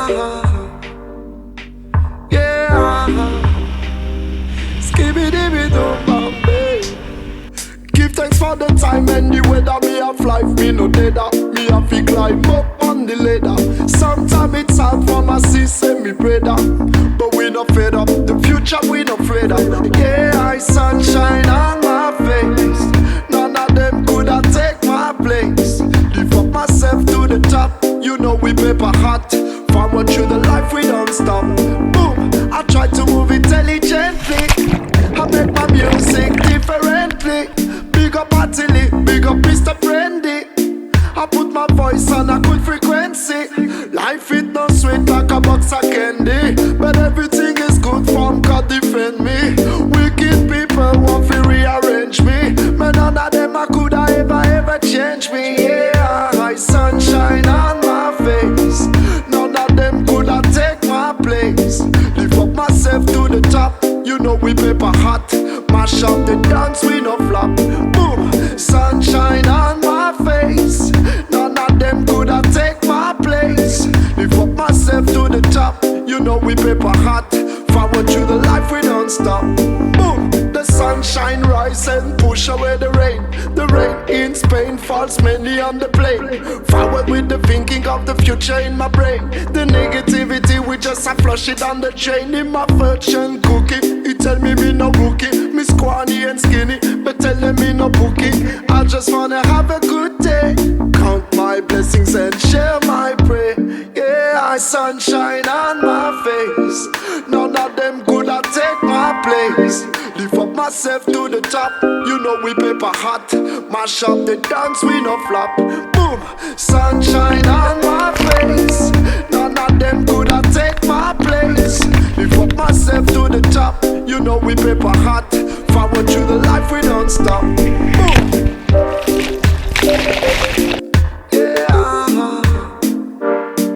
yeah. Skibidi-bidi-bam-bam. Give thanks for the time and the weather. Me have life, me no deader. Me have to climb up on the ladder. Sometimes it's hard for my sister, me brother, but we not fed up. The future we not afraid of. Yeah, I sunshine on my face. None of them could have take my place. Lift up myself to the top. You know we paper hot. Forward through the life we don't stop. Boom, I try to move intelligently. I make my music differently. Big up Atili, big up Mr. Friendly. I put my voice on a good frequency. Life it no sweet like a box of candy, but everything is good from God defend me. Wicked people want to rearrange me, but none of them I could ever change me. Yeah, I sunshine on my face. None of them could take my place. Lift up myself to the top. You know we paper hot. Mash up the dance, we no flop. Boom, sunshine on my face. None of them could have take my place. Lift up myself to the top. You know we paper hot. Forward through the life, we don't stop. Boom, the sunshine rise and push away the rain. The rain in Spain falls mainly on the plane. Forward with the thinking of the future in my brain. The negativity, we just a flush it on the chain. In my fortune cookie, he tell me no rookie. Me scrawny and skinny, but tell them me no bookie. I just wanna have a good day. Count my blessings and share my prayer. Yeah, I sunshine on my face. None of them could have take my place. Lift up myself to the top. You know we paper hot. Mash up the dance, we no flop. Boom, sunshine on my face. None of them could have take my place. Lift up myself to the top. You know we paper hot. Forward through the life, we don't stop. Boom.